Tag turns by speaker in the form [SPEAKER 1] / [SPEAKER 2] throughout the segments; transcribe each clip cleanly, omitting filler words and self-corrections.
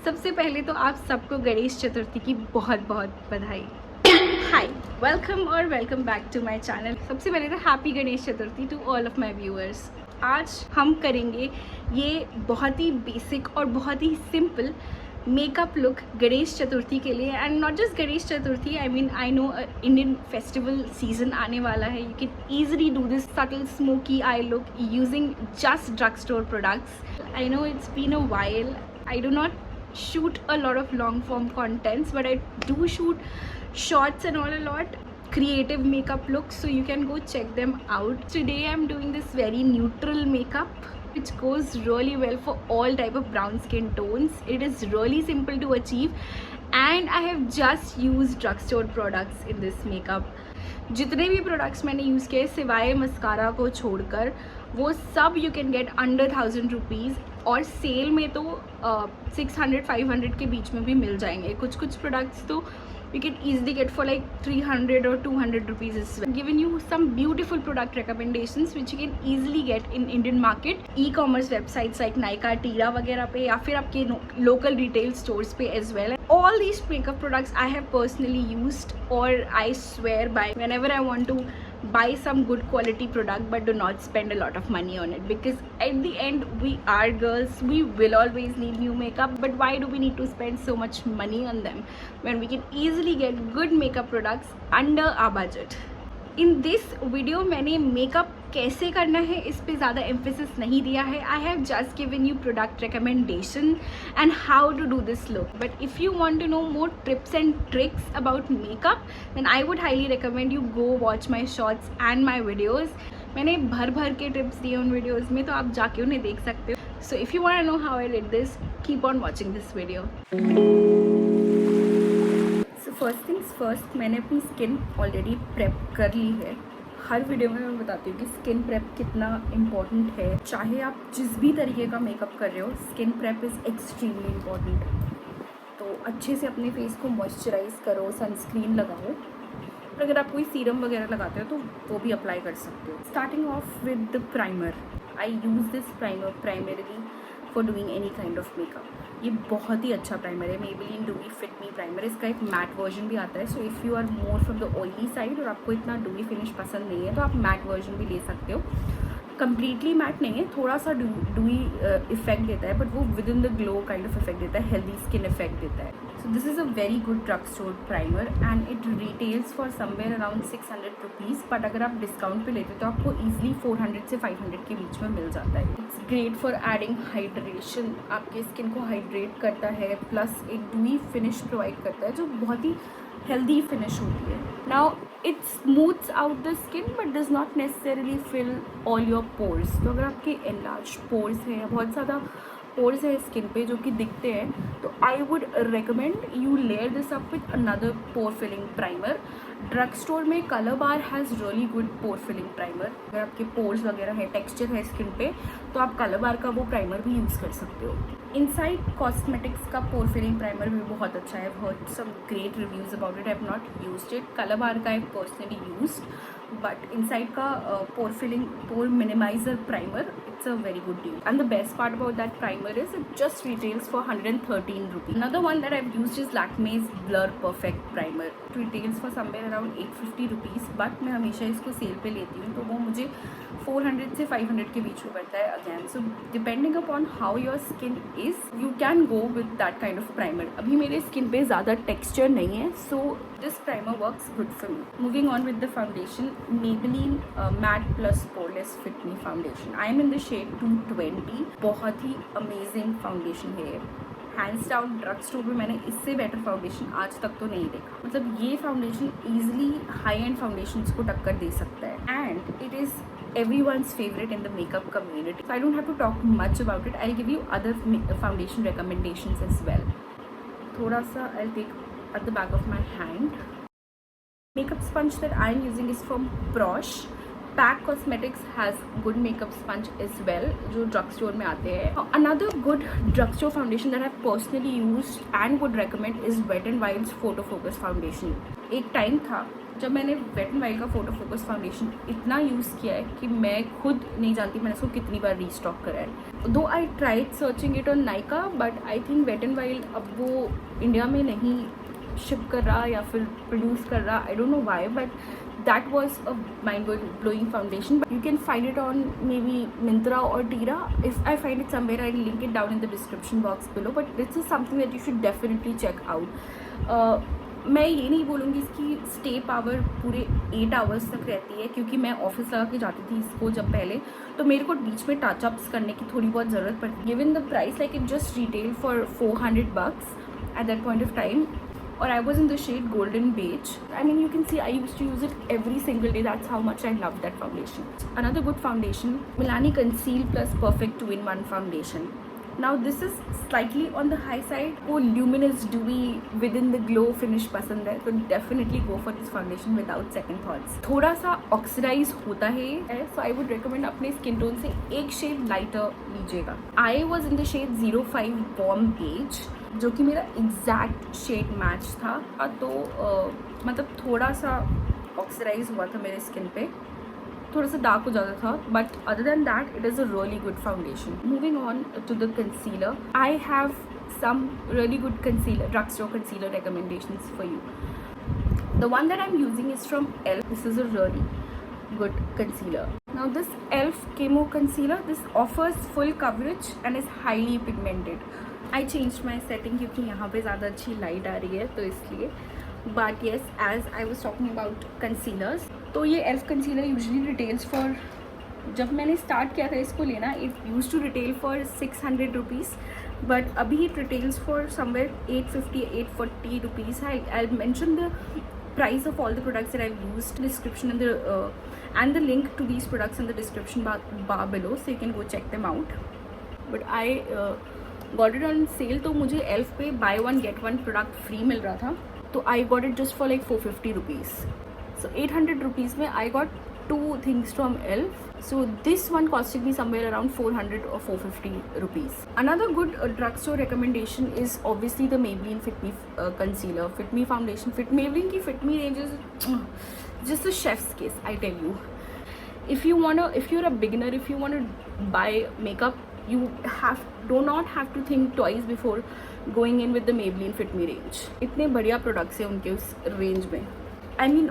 [SPEAKER 1] सबसे पहले तो आप सबको गणेश चतुर्थी की बहुत बहुत बधाई। हाय, वेलकम और welcome back to my channel. सबसे पहले तो happy Ganesh Chaturthi to all of my viewers. आज हम करेंगे ये बहुत ही बेसिक और बहुत ही simple makeup look Ganesh Chaturthi के लिए। And not just Ganesh Chaturthi, I know Indian festival season आने वाला है। You can easily do this subtle smoky eye look using just drug store products. I know it's been a while, I do not shoot a lot of long form contents, but I do shoot shorts and all a lot creative makeup looks, so you can go check them out. Today I'm doing this very neutral makeup which goes really well for all type of brown skin tones. It is really simple to achieve and I have just used drugstore products in this makeup. जितने भी products मैंने use किए सिवाय mascara को छोड़कर वो सब you can get under 1000 rupees, और सेल में तो 600-500 के बीच में भी मिल जाएंगे। कुछ प्रोडक्ट्स तो you can easily get for like 300 or 200 rupees as well. I'm giving you some beautiful product recommendations which you can easily get in Indian market, e-commerce websites like Nykaa, Tira वगैरह पे, या फिर आपके local retail stores पे as well. All these makeup products I have personally used, or I swear by whenever I want to buy some good quality product but do not spend a lot of money on it, because at the end we are girls, we will always need new makeup, but why do we need to spend so much money on them when we can easily get good makeup products under our budget. In this video मैंने makeup कैसे करना है इस पे ज़्यादा emphasis नहीं दिया है। I have just given you product recommendation and how to do this look, but if you want to know more tips and tricks about makeup then I would highly recommend you go watch my shorts and my videos. मैंने भर के tips दिए उन videos में, तो आप जाके उन्हें देख सकते हो। So if you want to know how I did this, keep on watching this video. First things first, मैंने अपनी स्किन ऑलरेडी प्रेप कर ली है। हर वीडियो में मैं बताती हूँ कि स्किन प्रेप कितना इम्पॉर्टेंट है। चाहे आप जिस भी तरीके का मेकअप कर रहे हो, skin prep is extremely important. तो अच्छे से अपने फेस को मॉइस्चराइज करो, सनस्क्रीन लगाओ, और अगर आप कोई सीरम वगैरह लगाते हो तो वो भी अप्लाई कर सकते हो। Starting off with the primer, I use this primer primarily for doing any kind of makeup. ये बहुत ही अच्छा प्राइमर है, Maybelline dewy fit me primer. इसका एक मैट वर्जन भी आता है, so if you are more from the oily side और आपको इतना डूई फिनिश पसंद नहीं है तो आप मैट वर्जन भी ले सकते हो। कम्प्लीटली मैट नहीं है, थोड़ा सा डूई इफेक्ट देता है, बट वो with in the glow kind of effect देता है, हेल्दी स्किन इफेक्ट देता है। So this is a very good drug store primer and it retails for somewhere around 600 rupees, but अगर आप डिस्काउंट पे लेते हो तो आपको ईजिली 400 से 500 के बीच में मिल जाता है। It's great for adding hydration, आपके स्किन को हाइड्रेट करता है, प्लस एक डूई फिनिश प्रोवाइड करता है जो बहुत ही हेल्दी फिनिश होती है। Now it smooths out the skin but does not necessarily fill all your pores. तो अगर आपके एनलार्ज पोर्स हैं या बहुत ज़्यादा पोर्स है स्किन पे जो कि दिखते हैं, तो I would recommend you layer this up with another pore filling primer. Drug store में Colour Bar has really good pore filling primer. अगर आपके पोर्स वगैरह है, टेक्सचर है स्किन पे, तो आप कलर बार का वो प्राइमर भी यूज़ कर सकते हो। इनसाइड कॉस्मेटिक्स का पोर फिलिंग प्राइमर भी बहुत अच्छा है, heard some great reviews about it, I have not used it. Colour Bar का I personally used, but Insight का pore filling pore minimizer primer, it's a very good deal. And the best part about that primer is it just retails for 113 rupees. Another one that I've used is Lakme's Blur Perfect Primer. It retails for somewhere around 850 rupees, but मैं हमेशा इसको cell पे लेती हूँ, तो वो मुझे 400 से 500 के बीच में पड़ता है again. So depending upon how your skin is, you can go with that kind of primer. अभी मेरे स्किन पे ज़्यादा टेक्सचर नहीं है, so this primer works good for me. Moving on with the foundation, Maybelline Matte Plus Poreless Fit Me foundation. I am in the shade 220। बहुत ही amazing foundation है ये, hands down. Drug store में मैंने इससे better foundation आज तक तो नहीं देखा। मतलब ये foundation easily high and foundations को टक्कर दे सकता है, and it is everyone's favorite in the makeup community. So I don't have to talk much about it. I'll give you other foundation recommendations as well. थोड़ा सा I'll take at the back of my hand. Makeup sponge that I'm using is from Prosh. Pac cosmetics has good makeup sponge as well, जो drug store में आते हैं. Another good drug store foundation that I personally use and would recommend is wet and wild's photo focus foundation. एक time था जब मैंने wet and wild का photo focus foundation इतना यूज़ किया है कि मैं खुद नहीं जानती मैंने इसको कितनी बार रीस्टॉक करा है. Though I tried searching it on Nykaa, but I think wet and wild अब वो इंडिया में नहीं शिप कर रहा या फिर प्रोड्यूस कर रहा. I don't know why, but that was a mind-blowing foundation. But you can find it on maybe Myntra or Tira. If I find it somewhere, I'll link it down in the description box below. But this is something that you should definitely check out. मैं ये नहीं बोलूँगी इसकी stay power पूरे 8 hours तक रहती है, क्योंकि मैं ऑफिस लगा के जाती थी इसको जब पहले, तो मेरे को बीच में टचअप्स करने की थोड़ी बहुत ज़रूरत पड़ती. Given the price, like it just retail for $400 at that point of time. Or I was in the shade Golden Beige. I mean, you can see I used to use it every single day. That's how much I love that foundation. Another good foundation, Milani Conceal Plus Perfect 2-in-1 foundation. Now this is slightly on the high side. वो luminous dewy within the glow finish पसंद है, तो definitely go for this foundation without second thoughts. थोड़ा सा oxidize होता है, so I would recommend अपने skin tone से एक shade lighter लीजिएगा. I was in the shade 05 Warm Beige, जो कि मेरा एग्जैक्ट शेड मैच था. तो मतलब थोड़ा सा ऑक्सीडाइज हुआ था मेरे स्किन पे, थोड़ा सा डार्क हो जाता था, but other than that it is a really good foundation. Moving on to the concealer, I have some really good concealer, drug store concealer recommendations for you. The one that I'm using is from ELF. This is a really good concealer. Now this ELF Camo concealer, this offers full coverage and is highly pigmented. I change my setting क्योंकि यहाँ पे ज़्यादा अच्छी light आ रही है, तो इसलिए. But yes, as I was talking about concealers, तो ये ELF concealer usually retails for, जब मैंने स्टार्ट किया था इसको लेना, it use to retail for 600 rupees, but अभी it retails for somewhere 850-840 rupees. I mention the price of all the products that I've used, description and the link to these products in the description bar below, so you can go check them out. But I got it on sale, तो मुझे ELF पे buy 1 get 1 product free मिल रहा था, तो I got it just for like 450 rupees. So 800 rupees में I got 2 things from ELF. So this one costed me somewhere around 400 or 450 rupees. Another good drugstore recommendation is obviously the Maybelline Fit Me concealer, Fit Me foundation. Maybelline की Fit Me range is just a chef's kiss, I tell you. If you're a beginner, if you want to buy makeup, you do not have to think twice before going in with the Maybelline Fit Me range. इतने बढ़िया products हैं उनके उस range में. I mean,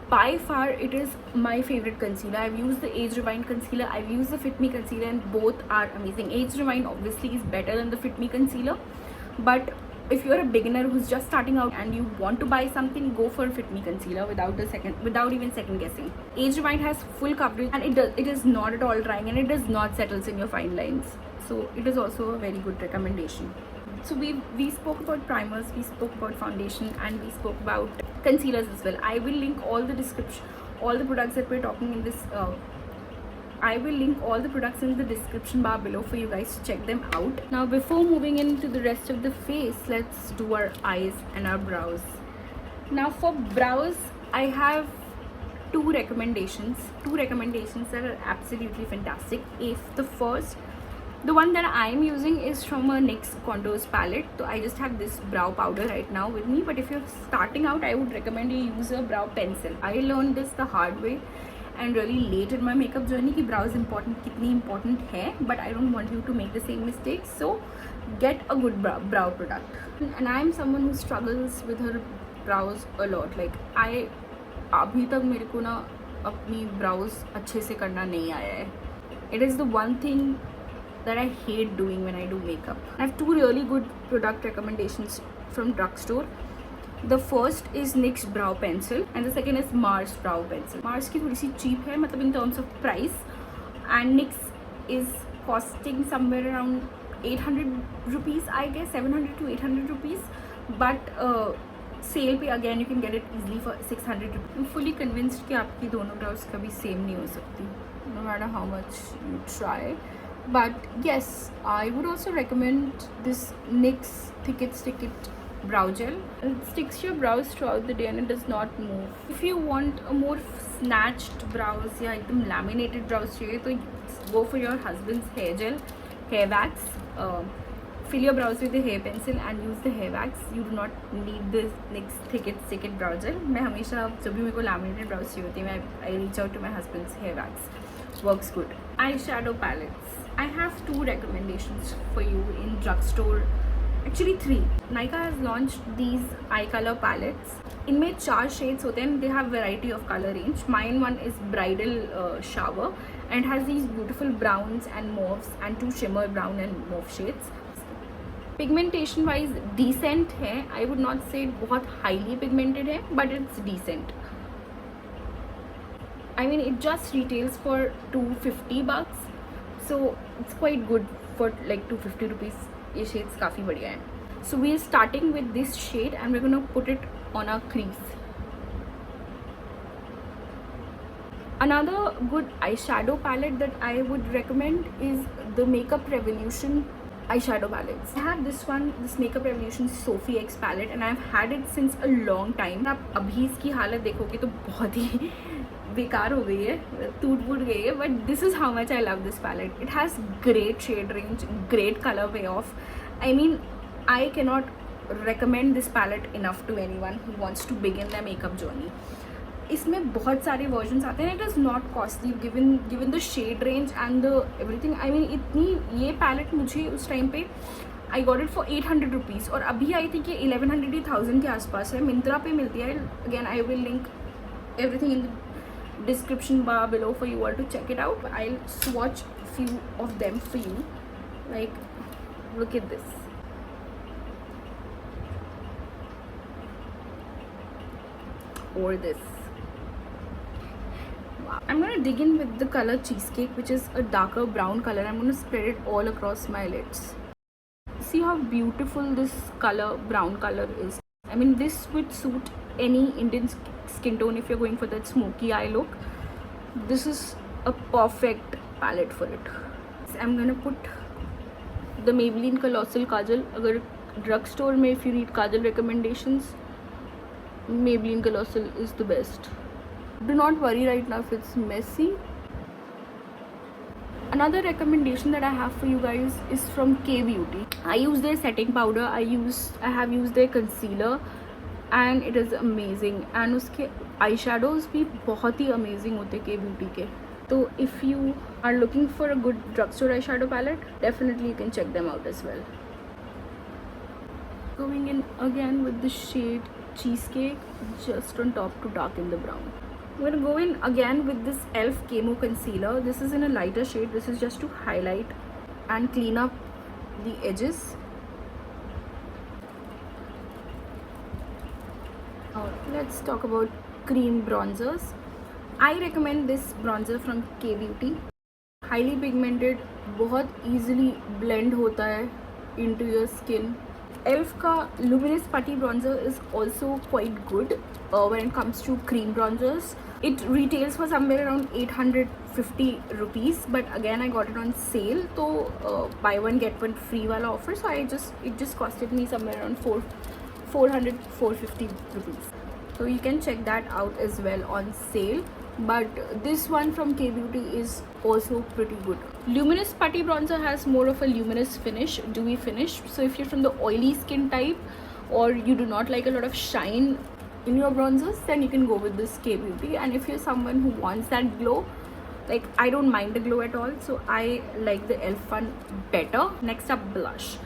[SPEAKER 1] by far it is my favorite concealer. I've used the Age Rewind concealer, I've used the Fit Me concealer, and both are amazing. Age Rewind obviously is better than the Fit Me concealer, but if you're a beginner who's just starting out and you want to buy something, go for Fit Me concealer without even second guessing. Age Rewind has full coverage, and it is not at all drying, and it does not settle in your fine lines, so it is also a very good recommendation. So we spoke about primers, we spoke about foundation, and we spoke about concealers as well. I will link all the products that we're talking in this. I will link all the products in the description bar below for you guys to check them out. Now before moving into the rest of the face, let's do our eyes and our brows. Now for brows, I have two recommendations that are absolutely fantastic. The one that I'm using is from a NYX Contours palette. So I just have this brow powder right now with me. But if you're starting out, I would recommend you use a brow pencil. I learned this the hard way and really late in my makeup journey कि brows कितनी important है. But I don't want you to make the same mistakes. So get a good brow product. And I'm someone who struggles with her brows a lot. Like अभी तक मेरे को ना अपनी brows अच्छे से करना नहीं आया है. It is the one thing that I hate doing when I do makeup. I have two really good product recommendations from drugstore. The first is NYX brow pencil and the second is Mars brow pencil. Mars की थोड़ी सी cheap है, मतलब in terms of price, and NYX is costing somewhere around 800 rupees, I guess 700 to 800 rupees, but cell पे again you can get it easily for 600 rupees. I'm fully convinced कि आपकी दोनों browse कभी same नहीं हो सकती, no matter how much you try. But yes, I would also recommend this NYX Thick It Stick It brow gel. It sticks to your brows throughout the day and it does not move. If you want a more snatched brows या एकदम laminated brows चाहिए तो go for your husband's hair gel, hair wax. Fill your brows with the hair pencil and use the hair wax. You do not need this next thick brow gel. मैं हमेशा जब भी मेरे को laminated brows चाहिए होती है I reach out to my husband's hair wax. Works good. Eyeshadow palettes. I have 2 recommendations for you in drugstore. Actually 3. Nykaa has launched these eye color palettes. इनमें 4 shades होते हैं. They have variety of color range. Mine one is bridal shower and has these beautiful browns and mauves and 2 shimmer brown and mauve shades. Pigmentation wise decent है. I would not say बहुत highly pigmented है, but it's decent. I mean it just retails for $250, so it's quite good for like 250 rupees. ये shades काफ़ी बढ़िया हैं. So we are starting with this shade and we're gonna put it on our crease. Another good eyeshadow palette that I would recommend is the Makeup Revolution eyeshadow palettes. I have this one, this Makeup Revolution Sophie X palette, and I've had it since a long time. आप अभी इसकी हालत देखोगे तो बहुत ही बेकार हो गई है, टूट फूट गई है, but this is how much I love this palette. It has great shade range, great color payoff. I mean, I cannot recommend this palette enough to anyone who wants to begin their makeup journey. इसमें बहुत सारे versions आते हैं. It is not costly given the shade range and the everything. I mean इतनी ये palette मुझे उस time पे I got it for 800 rupees और अभी आई थिंक ये 1100 या 1000 के आसपास है. मिंत्रा पे मिलती है. Again I will link everything in the description bar below for you all to check it out. I will swatch few of them for you. Like look at this. Or this. I'm going to dig in with the color Cheesecake, which is a darker brown color. I'm going to spread it all across my lids. See how beautiful this color, brown color is. I mean, this would suit any Indian skin tone if you're going for that smoky eye look. This is a perfect palette for it. So I'm going to put the Maybelline Colossal Kajal. अगर drugstore में if you need kajal recommendations, Maybelline Colossal is the best. Do not worry right now if it's messy. Another recommendation that I have for you guys is from K Beauty. I use their setting powder. I have used their concealer and it is amazing. And उसके eyeshadows भी बहुत ही amazing होते K Beauty के. So if you are looking for a good drugstore eyeshadow palette, definitely you can check them out as well. Going in again with the shade Cheesecake, just on top to darken the brown. I'm going to go in again with this e.l.f. Camo Concealer. This is in a lighter shade. This is just to highlight and clean up the edges. Now let's talk about cream bronzers. I recommend this bronzer from K Beauty. Highly pigmented, बहुत easily blend होता है into your skin. e.l.f. का Luminous Putty Bronzer is also quite good when it comes to cream bronzers. It retails for somewhere around 850 rupees, but again I got it on sale, so buy one get one free वाला offer, so it just costed me somewhere around 450 rupees. So you can check that out as well on sale. But this one from K Beauty is also pretty good. Luminous Putty Bronzer has more of a luminous finish, dewy finish. So if you're from the oily skin type or you do not like a lot of shine in your bronzers, then you can go with this K Beauty. And if you're someone who wants that glow, like I don't mind the glow at all, so I like the e.l.f. one better. Next up, blush.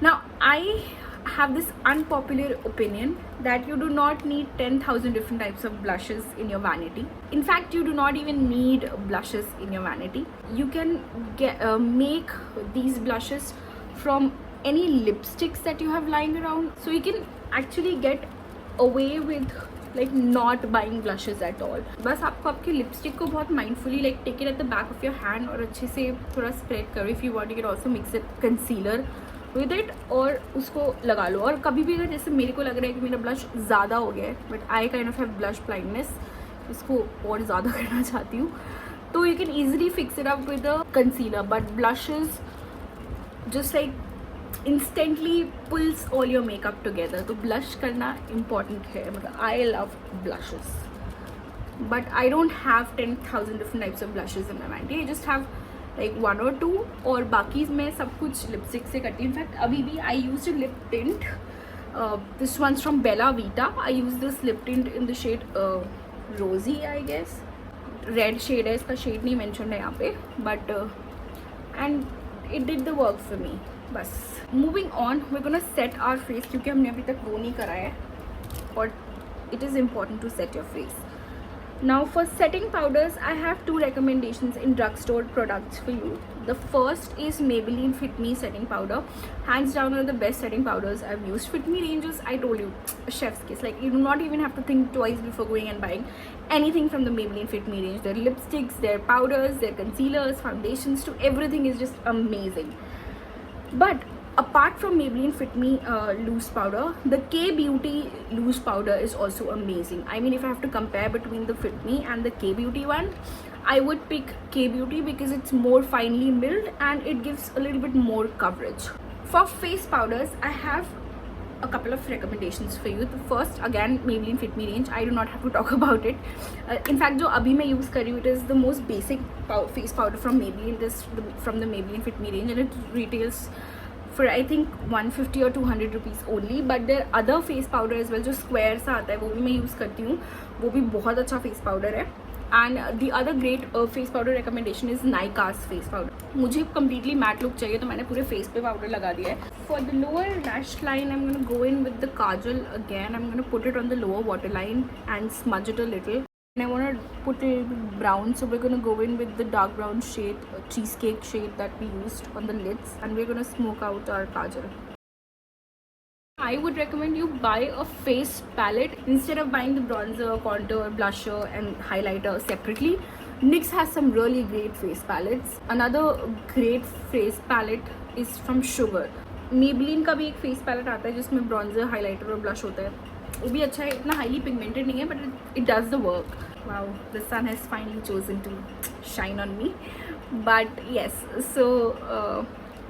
[SPEAKER 1] Now I have this unpopular opinion that you do not need 10,000 different types of blushes in your vanity. In fact, you do not even need blushes in your vanity. You can make these blushes from any lipsticks that you have lying around. So you can actually get away with like not buying blushes at all. बस आपको आपके lipstick को बहुत mindfully like take it at the back of your hand और अच्छे से थोड़ा spread करो. If you want, you can also mix it concealer with it और उसको लगा लो. और कभी भी अगर जैसे मेरे को लग रहा है कि मेरा ब्लश ज़्यादा हो गया है, but I kind of have blush blindness, इसको और ज़्यादा करना चाहती हूँ, तो you can easily fix it up with a concealer. But blushes just like instantly pulls all your makeup together. तो ब्लश करना इम्पॉर्टेंट है. मतलब I love blushes, but I don't have 10,000 different types of blushes in my vanity. I just have like 1 or 2, और बाकी मैं सब कुछ lipstick से करती हूँ. इनफैक्ट अभी भी I used a lip tint. This one's from Bella Vita. I use this lip tint in the shade Rosy, I guess. Red shade है, इसका शेड नहीं मेंशन है यहाँ पे, but and it did the work for me. बस moving on, we gonna set our face, क्योंकि हमने अभी तक वो नहीं करा है और it is important to set your face. Now for setting powders, I have 2 recommendations in drugstore products for you. The first is Maybelline Fit Me setting powder. Hands down, one of the best setting powders I've used. Fit Me ranges, I told you, chef's kiss. Like, you do not even have to think twice before going and buying anything from the Maybelline Fit Me range. Their lipsticks, their powders, their concealers, foundations, to everything is just amazing. But apart from Maybelline Fit Me loose powder, the K-Beauty loose powder is also amazing. I mean, if I have to compare between the Fit Me and the K-Beauty one, I would pick K-Beauty because it's more finely milled and it gives a little bit more coverage. For face powders, I have a couple of recommendations for you. The first, again, Maybelline Fit Me range. I do not have to talk about it. In fact, जो अभी मैं use कर रही हूँ, it is the most basic face powder from Maybelline. From the Maybelline Fit Me range, and it retails for I think 150 or 200 rupees only. But there are other face powder as well, जो square सा आता है, वो भी मैं use करती हूँ. वो भी बहुत अच्छा face powder है. And the other great face powder recommendation is Nykaa's face powder. मुझे completely matte look चाहिए, तो मैंने पूरे face पे powder लगा दिया है. For the lower lash line, I'm gonna go in with the kajal again. I'm gonna put it on the lower waterline and smudge it a little. And I want to put a little bit brown, so we're going to go in with the dark brown shade, cheesecake shade that we used on the lids, and we're going to smoke out our kajal. I would recommend you buy a face palette instead of buying the bronzer, contour, blusher and highlighter separately. NYX has some really great face palettes. Another great face palette is from Sugar. Maybelline का भी एक face palette आता है जिसमें bronzer, highlighter और blush होता है. वो भी अच्छा है, इतना हाईली पिगमेंटेड नहीं है, but it does the work. Wow, the sun has finally chosen to shine on me. But yes, so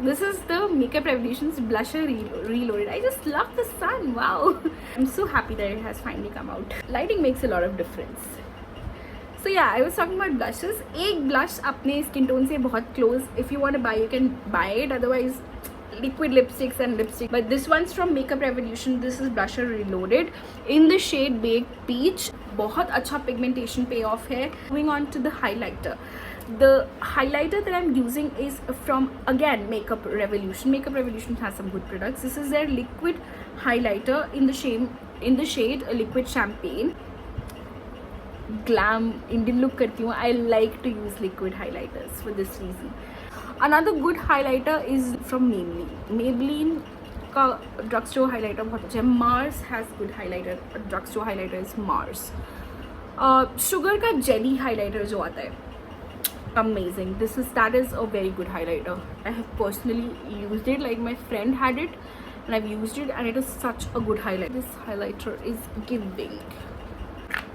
[SPEAKER 1] this is the Makeup Revolution's blusher reloaded. I just love the sun. Wow. I'm so happy that it has finally come out. Lighting makes a lot of difference. So yeah, I was talking about blushes. एक blush अपने skin tone से बहुत close. If you want to buy, you can buy it. Otherwise, liquid lipsticks and lipstick. But this one's from Makeup Revolution. This is blusher reloaded in the shade Baked Peach. बहुत अच्छा pigmentation payoff है. Moving on to the highlighter. The highlighter that I'm using is from, again, Makeup Revolution. Makeup Revolution has some good products. This is their liquid highlighter in the shade Liquid Champagne. Glam Indian look करती हूँ. I like to use liquid highlighters for this reason. Another good highlighter is from Maybelline. Maybelline का drugstore highlighter बहुत अच्छा है. Mars has good highlighter. Drugstore highlighter is Mars. Sugar का jelly highlighter जो आता है, amazing. That is a very good highlighter. I have personally used it. Like, my friend had it and I've used it, and it is such a good highlighter. This highlighter is giving.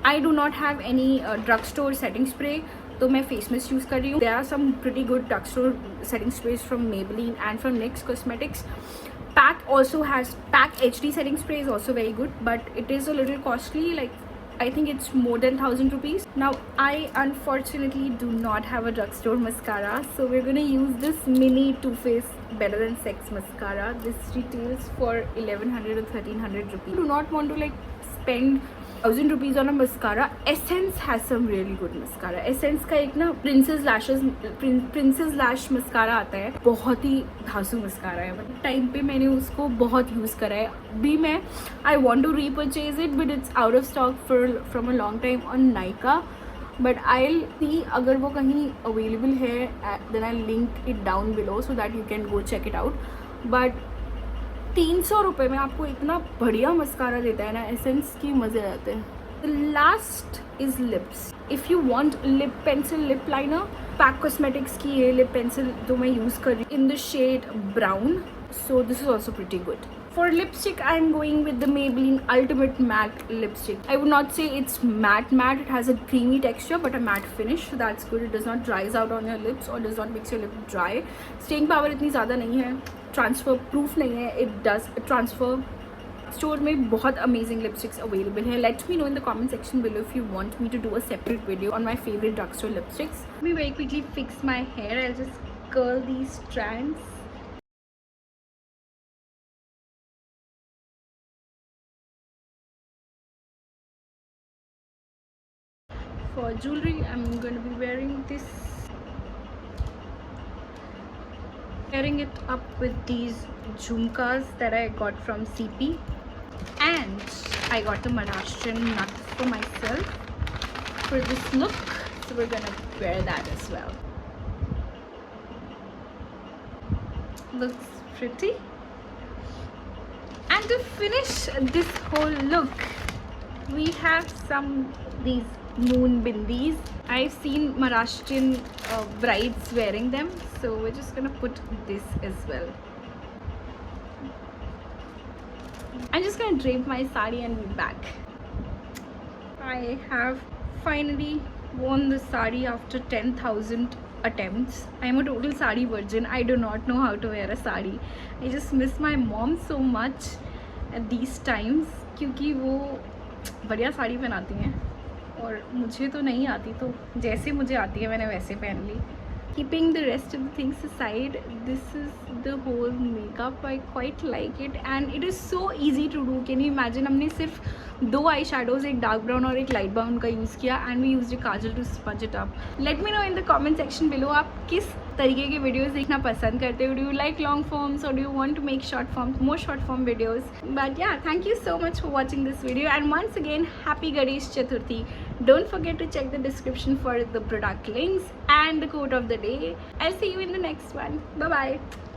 [SPEAKER 1] I do not have any drugstore setting spray, तो मैं face mist use कर रही हूँ. There are some pretty good drugstore setting sprays from Maybelline and from NYX Cosmetics. Pack HD setting spray is also very good, but it is a little costly. Like, I think it's more than 1,000 rupees. Now, I unfortunately do not have a drugstore mascara, so we're gonna use this mini Too Faced Better Than Sex mascara. This retails for 1,100 or 1,300 rupees. I do not want to like spend 1,000 rupees on a mascara. Essence has some really good mascara. Essence का एक ना Princess Lash mascara आता है, बहुत ही धांसू mascara है. मतलब time पे मैंने उसको बहुत यूज़ करा है. भी मैं I want to repurchase it, but it's out of stock from a long time on Nykaa. But I'll see अगर वो कहीं available है, then I'll link it down below so that you can go check it out. But 300 रुपये में आपको इतना बढ़िया mascara देता है ना, एसेंस की मज़े आते हैं. The last is lips. If you want lip pencil lip liner, Pack Cosmetics की ये lip pencil जो मैं यूज़ कर रही हूँ in the shade brown. So this is also pretty good. For lipstick, I am going with the Maybelline Ultimate Matte Lipstick. I would not say it's matte. It has a creamy texture but a matte finish, so that's good. It does not dries out on your lips or does not make your lip dry. Staying power इतनी ज़्यादा नहीं है. Transfer proof नहीं है, it does transfer. Store में बहुत amazing lipsticks available है। Let me know in the comment section below if you want me to do a separate video on my favourite drug store lipsticks. Let me very quickly fix my hair. I'll just curl these strands. For jewelry, I'm going to be wearing this. Pairing it up with these jhumkas that I got from CP, and I got a Maharashtrian nut for myself for this look, so we're gonna wear that as well. Looks pretty. And to finish this whole look, we have these moon bindis. I've seen Maharashtrian brides wearing them, so we're just gonna put this as well. I'm just gonna drape my sari and be back. I have finally worn the sari after 10,000 attempts. I'm a total sari virgin. I do not know how to wear a sari. I just miss my mom so much at these times, क्योंकि वो बढ़िया साड़ी पहनाती हैं और मुझे तो नहीं आती, तो जैसे मुझे आती है मैंने वैसे पहन ली. Keeping the rest of the things aside, this is the whole makeup. I quite like it and it is so easy to do. Can you imagine, हमने सिर्फ 2 आई शेडोज़, एक डार्क ब्राउन और एक लाइट ब्राउन का use किया and we used kajal to sponge it up. Let me know in the comment section below आप किस तरीके के वीडियोस देखना पसंद करते हो. Do you like long forms और do you want to make short forms, more short form videos. But yeah, thank you so much for watching this video and once again happy Ganesh Chaturthi. Don't forget to check the description for the product links and the quote of the day. I'll see you in the next one. Bye bye.